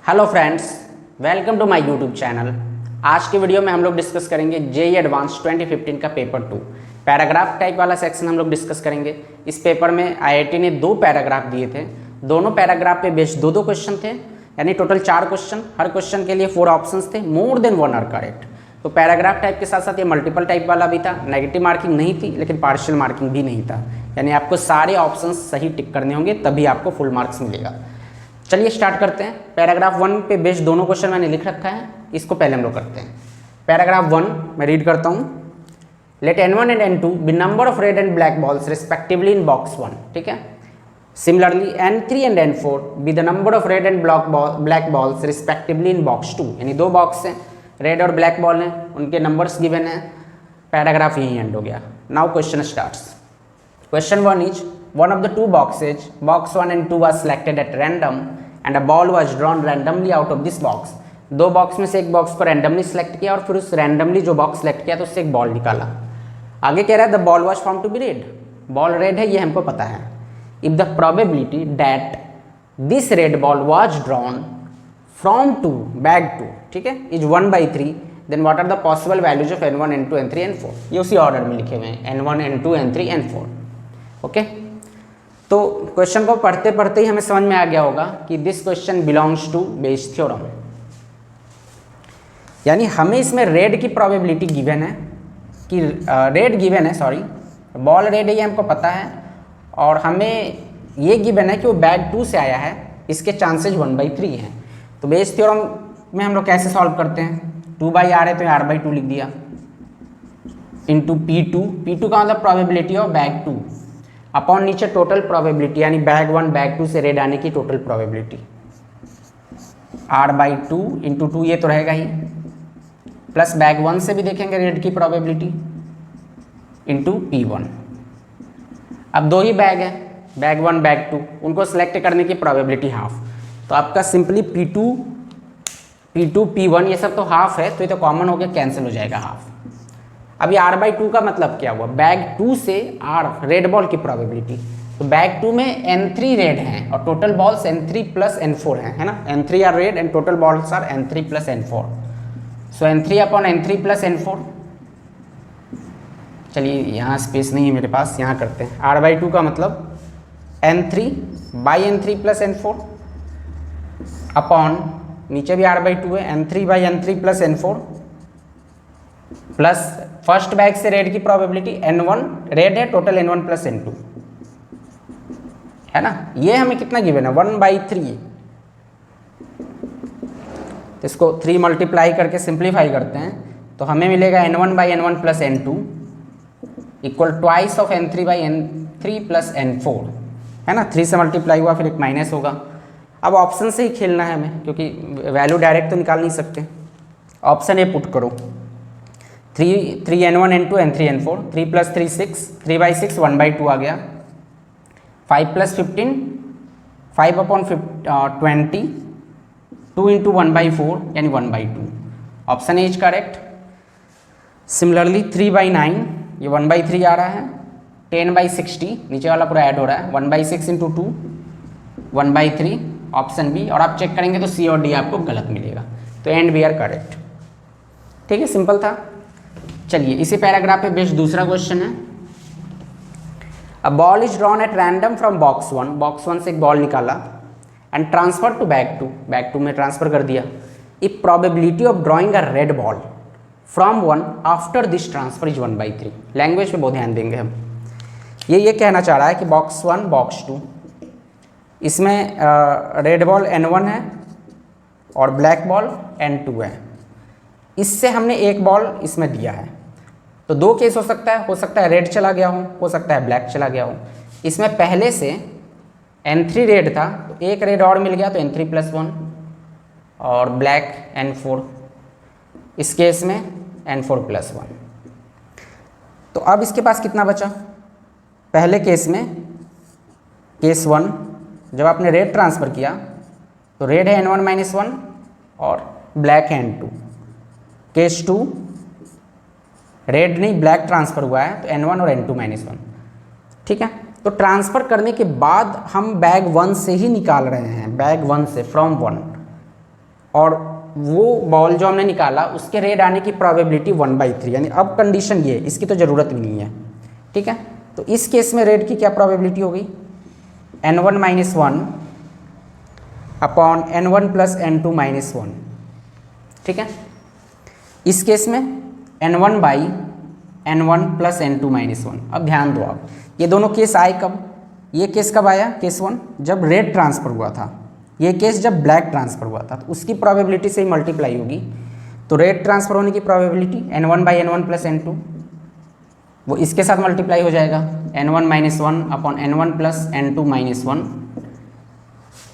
Hello friends, welcome to my YouTube channel. आज के video में हम लोग डिस्कस करेंगे जेईई एडवांस 2015 का पेपर 2 पैराग्राफ टाइप वाला सेक्शन हम लोग डिस्कस करेंगे। इस पेपर में आईआईटी ने 2 पैराग्राफ दिए थे, दोनों पैराग्राफ पे बेस्ड 2 क्वेश्चन थे, यानी टोटल 4 क्वेश्चन। हर क्वेश्चन के लिए 4 ऑप्शंस थे, मोर देन 1 आर करेक्ट। तो पैराग्राफ टाइप के साथ साथ ये मल्टीपल टाइप वाला भी था। नेगेटिव मार्किंग नहीं थी, लेकिन पार्शियल मार्किंग भी नहीं था, यानी आपको सारे ऑप्शन सही टिक करने होंगे तभी आपको फुल मार्क्स मिलेगा। चलिए स्टार्ट करते हैं। पैराग्राफ 1 पे बेस्ड दोनों क्वेश्चन मैंने लिख रखा है, इसको पहले हम लोग करते हैं। पैराग्राफ 1 मैं रीड करता हूँ। Let N1 and N2 be number of red and black balls respectively in box 1। ठीक है। Similarly N3 and N4 be the number of red and black balls respectively in box 2। यानी 2 box हैं, red और black ball हैं, उनके numbers given हैं। Paragraph यहीं and हो गया। Now question starts. Question 1 is, one of the 2 boxes, box 1 and 2 was selected at random and a ball was drawn randomly out of this box। 2 box में से एक box को randomly select किया और फिर उस रैंडमली जो बॉक्स सेलेक्ट किया तो उससे एक बॉल निकाला। आगे कह रहा है the ball was found to be red. Ball red है, ये हमको पता है। If the probability that this red ball was drawn from two bag two, ठीक है, is 1/3, then what are the possible values of N1, N2, N3, N4। ये उसी order में लिखे हुए हैं, N1, N2, N3, N4। Okay तो question को पढ़ते पढ़ते ही हमें समझ में आ गया होगा कि this question belongs to Bayes theorem. यानी हमें इसमें रेड की प्रोबेबिलिटी गिवन है कि रेड गिवन है, सॉरी बॉल रेड है, ये हमको पता है, और हमें ये गिवन है कि वो बैग 2 से आया है, इसके चांसेज 1/3 हैं। तो बेस थ्योरम में हम लोग कैसे सॉल्व करते हैं? 2/r है तो r/2 लिख दिया इंटू P2 का मतलब प्रोबेबिलिटी ऑफ बैग 2 अपॉन नीचे टोटल प्रोबेबिलिटी, यानी बैग 1 बैग 2 से रेड आने की टोटल प्रोबेबिलिटी r/2 इंटू 2, ये तो रहेगा ही, प्लस बैग 1 से भी देखेंगे रेड की प्रोबेबिलिटी इंटू P1। अब 2 ही बैग है, बैग 1 बैग 2, उनको सेलेक्ट करने की प्रोबेबिलिटी हाफ। तो आपका सिंपली P2 P1 ये सब तो हाफ है, तो ये तो कॉमन हो गया, कैंसिल हो जाएगा हाफ। अब ये r/2 का मतलब क्या हुआ? बैग 2 से r रेड बॉल की प्रोबेबिलिटी। तो बैग 2 में N3 रेड हैं और total balls N3 plus N4 हैं, है ना। N3 are red and total balls are N3 plus N4। So N3 upon N3 plus N4। चलिए यहाँ स्पेस नहीं है मेरे पास, यहाँ करते हैं। r/2 का मतलब N3 by N3 plus N4 upon नीचे भी r/2 है, N3 by N3 plus N4 plus first bag से रेड की प्रोबेबिलिटी N1 रेड है, टोटल N1 प्लस N2, है ना। ये हमें कितना गिवन है? 1/3। तो इसको 3 मल्टीप्लाई करके सिंप्लीफाई करते हैं तो हमें मिलेगा N1 by N1 plus N2 equal twice of N3 by N3 plus N4, है ना। 3 से मल्टीप्लाई हुआ, फिर एक माइनस होगा। अब ऑप्शन से ही खेलना है हमें, क्योंकि वैल्यू डायरेक्ट तो निकाल नहीं सकते। ऑप्शन ए पुट करो, 3 N1 N2 N3 N4, 3 + 3 6, 3/6 1/2 आ गया। 5 + 15 5/20, 2 × 1/4 यानी 1/2। Option A is correct. Similarly 3/9 ये 1/3 आ रहा है। 10/60 नीचे वाला पूरा ऐड हो रहा है, 1/6 × 2 1/3, ऑप्शन बी। और आप चेक करेंगे तो सी और डी आपको गलत मिलेगा, तो एंड बी आर करेक्ट। ठीक है, सिंपल था। चलिए इसी पैराग्राफ पे बेस्ड दूसरा क्वेश्चन है। A ball is drawn at random from box 1। Box 1 से एक बॉल निकाला and transfer to bag 2। Bag 2 में ट्रांसफर कर दिया। If probability of drawing a red ball from 1 after this transfer is 1/3। Language पे बहुत ध्यान देंगे हम। ये कहना चाह रहा है कि बॉक्स 1 बॉक्स 2, इसमें रेड बॉल N1 है और ब्लैक बॉल N2 है। इससे हमने एक बॉल इसमें दिया है, तो 2 केस हो सकता है रेड चला गया हो सकता है ब्लैक चला गया हो। इसमें पहले से N3 रेड था, तो एक रेड और मिल गया, तो N3 + 1 और ब्लैक N4। इस केस में N4 + 1। तो अब इसके पास कितना बचा? पहले केस में, केस 1, जब आपने रेड ट्रांसफ़र किया तो रेड है N1 - 1 और ब्लैक है N2। केस 2 रेड नहीं ब्लैक ट्रांसफ़र हुआ है, तो N1 और N2 - 1। ठीक है, तो ट्रांसफ़र करने के बाद हम बैग 1 से ही निकाल रहे हैं, बैग 1 से, फ्रॉम 1। और वो बॉल जो हमने निकाला उसके रेड आने की प्रोबेबिलिटी 1/3, यानी अब कंडीशन ये है, इसकी तो ज़रूरत भी नहीं है, ठीक है। तो इस केस में रेड की क्या प्रोबेबिलिटी हो गई, n1 - 1 अपॉन n1 + n2 - 1, ठीक है। इस केस में n1/n1 + n2 - 1। अब ध्यान दो आप, ये दोनों केस आए कब, ये केस कब आया, केस 1 जब रेड ट्रांसफ़र हुआ था, ये केस जब ब्लैक ट्रांसफ़र हुआ था, तो उसकी प्रोबेबिलिटी से ही मल्टीप्लाई होगी। तो रेड ट्रांसफ़र होने की प्रोबेबिलिटी n1/n1 + n2, वो इसके साथ मल्टीप्लाई हो जाएगा, n1 - 1 upon n1 + n2 - 1।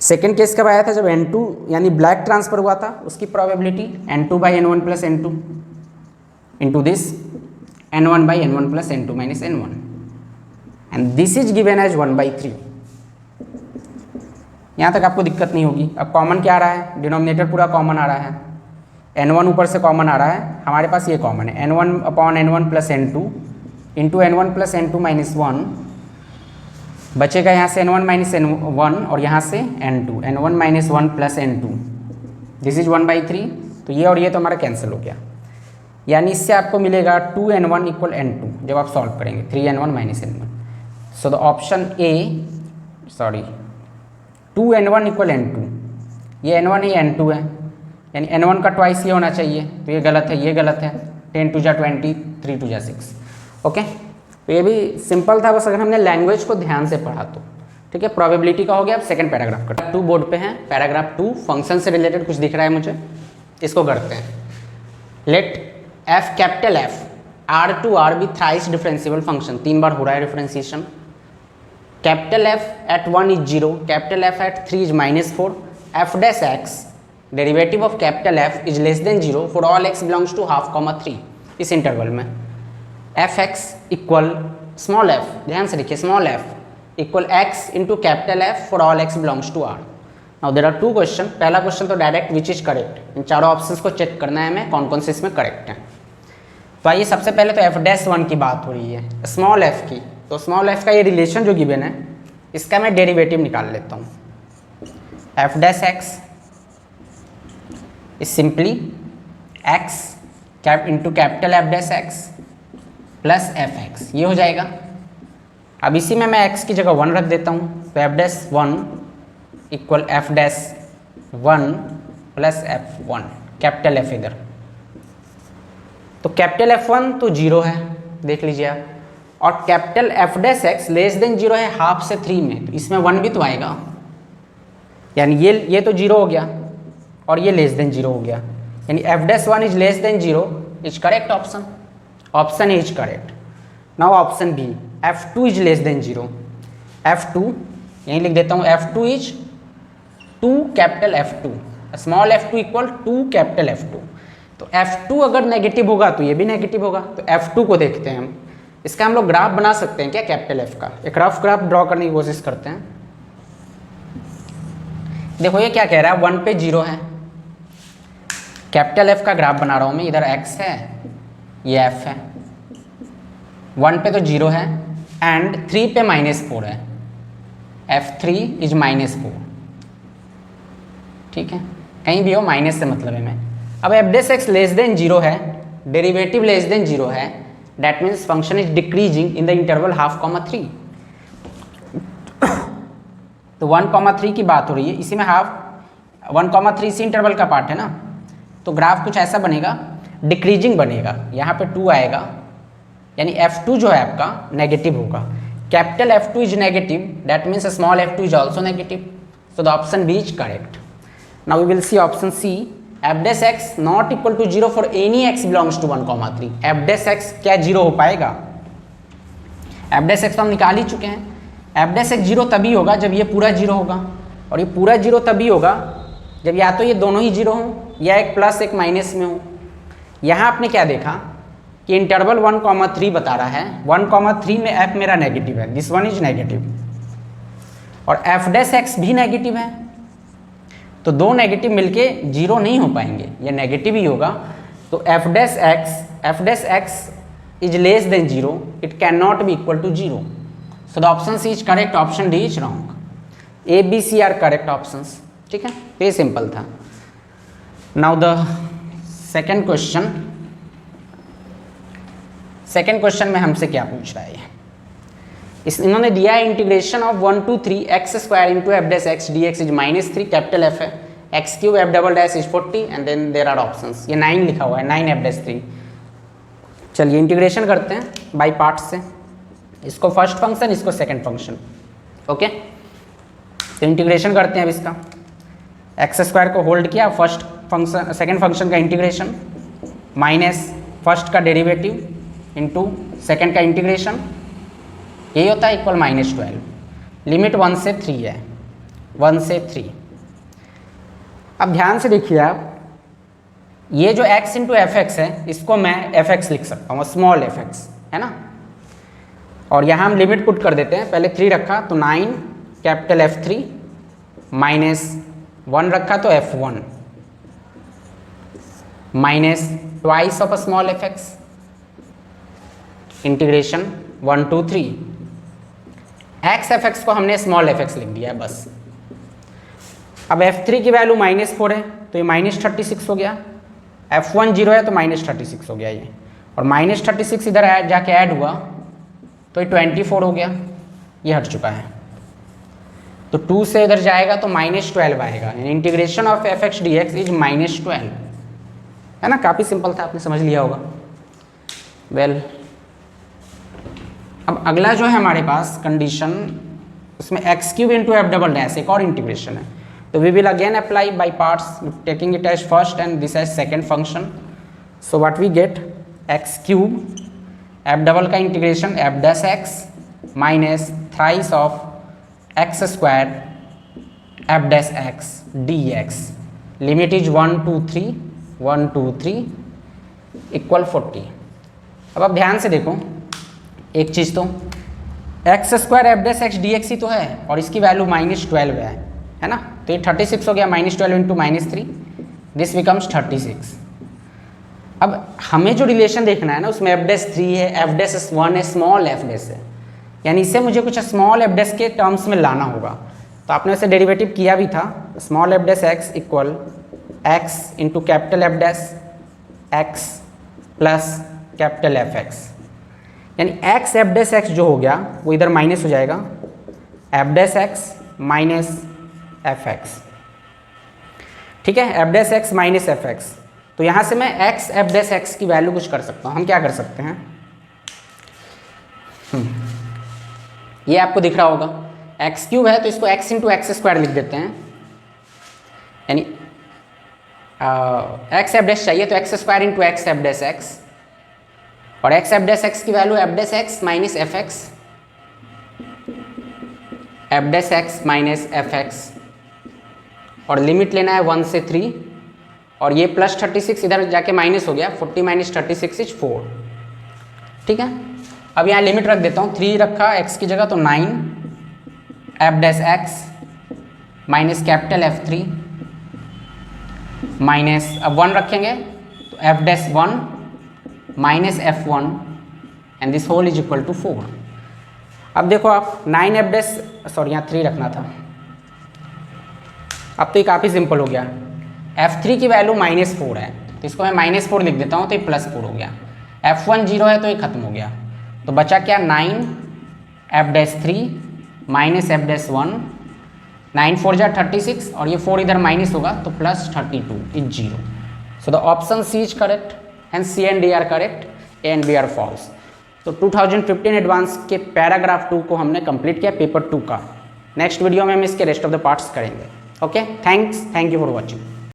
Second case कब आया था, जब n2 यानी ब्लैक ट्रांसफ़र हुआ था, उसकी probability n2/n1 + n2 into this n1/n1 + n2 - n1, and this is given as 1/3। यहाँ तक आपको दिक्कत नहीं होगी। अब कॉमन क्या आ रहा है, डिनोमिनेटर पूरा कॉमन आ रहा है, n1 ऊपर से कॉमन आ रहा है, हमारे पास ये कॉमन है, n1/n1 + n2 into n1 + n2 - 1, बचेगा यहाँ से n1 - n1 और यहाँ से n2, n1 - 1 + n2, this is 1/3। तो ये और ये तो हमारा कैंसिल हो गया, यानी इससे आपको मिलेगा 2n1 = n2 जब आप सॉल्व करेंगे, 3n1 - n1। So the option A, sorry 2n1 = n2, ये n1 ही n2 है, यानी n1 का ट्वाइस ये होना चाहिए, तो ये गलत है, ये गलत है, 10 × 20, 3 × 6, ओके। तो ये भी सिंपल था, बस अगर हमने लैंग्वेज को ध्यान से पढ़ा तो, ठीक है। प्रोबेबिलिटी का हो गया। अब सेकंड पैराग्राफ का 2 बोर्ड पे है, पैराग्राफ 2 फंक्शन से रिलेटेड कुछ दिख रहा है मुझे, इसको करते हैं। Let f capital F R be thrice differentiable function, 3 बार हो रहा है differentiation. Capital F at 1 is 0, capital F at 3 is -4, f dash x derivative of capital F is less than 0 for all x belongs to ½ 3। इस interval में f x equal small f, ध्यान से लिखिए, small f equal x into capital F for all x belongs to R। Now there are 2 question. पहला question तो direct which is correct, इन चारों options को चेक करना है हमें कौन कौन से इसमें करेक्ट हैं। तो आइए सबसे पहले तो f'1 की बात हो रही है, स्मॉल f की। तो स्मॉल f का ये रिलेशन जो गिवन है, इसका मैं डेरिवेटिव निकाल लेता हूँ। f' is simply x cap into capital F' plus f(x), ये हो जाएगा। अब इसी में मैं x की जगह 1 रख देता हूँ, तो f'1 equal f'1 plus f1, capital F इधर। तो कैपिटल F1 तो 0 है, देख लीजिए आप, और कैपिटल F' लेस देन 0 है हाफ से 3 में, तो इसमें 1 भी तो आएगा, यानी ये तो 0 हो गया और ये लेस देन 0 हो गया, यानी f'1 is less than 0 is correct option, option is correct. Now option B, f2 is less than 0, f2 यहीं लिख देता हूँ, f2 is 2 capital F2, small f2 equal 2 capital F2। तो f2 अगर नेगेटिव होगा तो ये भी नेगेटिव होगा, तो f2 को देखते हैं हम। इसका हम लोग ग्राफ बना सकते हैं क्या, कैपिटल F का एक रफ ग्राफ ड्रॉ करने की कोशिश करते हैं। देखो ये क्या कह रहा है, 1 पे 0 है, कैपिटल F का ग्राफ बना रहा हूँ मैं, इधर x है, ये f है, 1 पे तो 0 है एंड 3 पे -4 है, f3 इज -4, ठीक है, कहीं भी हो माइनस से मतलब है मैं। अब f' लेस देन 0 है, डेरिवेटिव लेस देन 0 है, that means function is decreasing in the interval 1/3। तो 1/3 की बात हो रही है, इसी में 1/3 इसी इंटरवल का पार्ट है ना, तो ग्राफ कुछ ऐसा बनेगा, डिक्रीजिंग बनेगा, यहाँ पे 2 आएगा, यानी f2 जो है आपका नेगेटिव होगा। Capital F2 is negative, that means small f2 is also negative, so the option B is correct. Now we will see option C, f' not equal to 0 for any x belongs to 1/3। f' क्या 0 हो पाएगा, f' तो हम निकाल ही चुके हैं, f' 0 तभी होगा जब ये पूरा 0 होगा, और ये पूरा 0 तभी होगा जब या तो ये दोनों ही 0 हों या एक प्लस एक माइनस में हो। यहाँ आपने क्या देखा कि इंटरवल 1/3 बता रहा है, 1/3 में f मेरा नेगेटिव है, दिस वन इज नेगेटिव, और f' भी नेगेटिव है, तो दो नेगेटिव मिलके 0 नहीं हो पाएंगे, ये नेगेटिव ही होगा। तो f' is less than 0, it can not be equal to 0, so the option C is correct, option D is wrong. A, B, C are correct options, ठीक है, तो ये सिंपल था। नाउ द सेकेंड क्वेश्चन में हमसे क्या पूछ रहा है इन्होंने दिया है integration of 1 to 3 x square into f dash x d x is -3 capital F है x cube f double dash is 40 and then there are options. ये 9 लिखा हुआ है 9 एफ डैश 3। चलिए इंटीग्रेशन करते हैं बाय पार्ट्स से, इसको फर्स्ट फंक्शन इसको सेकंड फंक्शन। ओके तो इंटीग्रेशन करते हैं अब इसका। एक्स स्क्वायर को होल्ड किया, फर्स्ट फंक्शन सेकंड फंक्शन का इंटीग्रेशन माइनस फर्स्ट का डेरिवेटिव इंटू सेकंड का इंटीग्रेशन, यही होता है इक्वल -12। लिमिट 1 से 3 है, 1 से 3। अब ध्यान से देखिए आप, ये जो x इंटू एफ एक्स है इसको मैं एफ एक्स लिख सकता हूँ, स्मॉल एफ एक्स है ना। और यहाँ हम लिमिट पुट कर देते हैं, पहले 3 रखा तो 9 कैपिटल F3 माइनस 1 रखा तो F1 minus twice of small F x integration 1 to 3 x F x को हमने स्मॉल एफ एक्स लिख दिया है बस। अब F3 की वैल्यू -4 है तो ये -36 हो गया, F1 0 है तो -36 हो गया ये, और -36 इधर जाके ऐड हुआ तो ये 24 हो गया, ये हट चुका है। तो 2 से इधर जाएगा तो -12 आएगा। Integration of F x d x is -12 है ना। काफ़ी सिंपल था, आपने समझ लिया होगा। वेल अब अगला जो है हमारे पास कंडीशन, उसमें x cube into f double dash एक और इंटीग्रेशन है। तो we will again apply by parts taking it as first and this as second function. So what we get x cube f double का integration f dash x minus thrice of x square f dash x d x, limit is 1 to 3 equal 40। अब आप ध्यान से देखो एक चीज़, तो x square f dash x d x ही तो है और इसकी वैल्यू -12 है ना। तो ये 36 हो गया, -12 इंटू -3 दिस बिकम्स 36। अब हमें जो रिलेशन देखना है ना उसमें एफ डैश 3 है, एफ डैश 1 है, स्मॉल एफ डैश है, यानी इससे मुझे कुछ स्मॉल एफ डैश के टर्म्स में लाना होगा। तो आपने वैसे डेरिवेटिव किया भी था, small F dash x equal x into capital F dash x plus capital F x, यानी एक्स एफ डैश एक्स जो हो गया वो इधर माइनस हो जाएगा, F dash x minus F x. ठीक है, F dash x minus F x. तो यहाँ से मैं एक्स एफ डैश एक्स की वैल्यू कुछ कर सकता हूँ। हम क्या कर सकते हैं, ये आपको दिख रहा होगा एक्स क्यूब है तो इसको एक्स इंटू एक्स स्क्वायर लिख देते हैं, यानी एक्स एफ डैश चाहिए तो x square into x F dash x, और एक्स एफ डैश एक्स की value F dash x minus F x, F dash x minus F x, और limit लेना है 1 से 3, और ये प्लस 36 इधर जाके माइनस हो गया, 40 माइनस 36 इज 4। ठीक है, अब यहाँ लिमिट रख देता हूँ, 3 रखा एक्स की जगह तो 9 f dash x minus capital F3 minus, अब 1 रखेंगे तो f dash 1 minus F1 and this whole is equal to 4। अब देखो आप 9 एफ डैश, सॉरी यहाँ 3 रखना था, अब तो ये काफ़ी सिंपल हो गया। F3 की वैल्यू -4 है तो इसको मैं -4 लिख देता हूँ तो ये +4 हो गया, F1 0 है तो ये खत्म हो गया, तो बचा क्या 9 f dash 3 minus F dash 1, 9 4 जा 36 और ये 4 इधर माइनस होगा तो +32 is 0। So the option C is correct and C and D are correct, A and B are false. तो 2015 एडवांस के पैराग्राफ 2 को हमने कंप्लीट किया, पेपर 2 का। नेक्स्ट वीडियो में हम इसके रेस्ट ऑफ द पार्ट्स करेंगे। Okay, thank you for watching.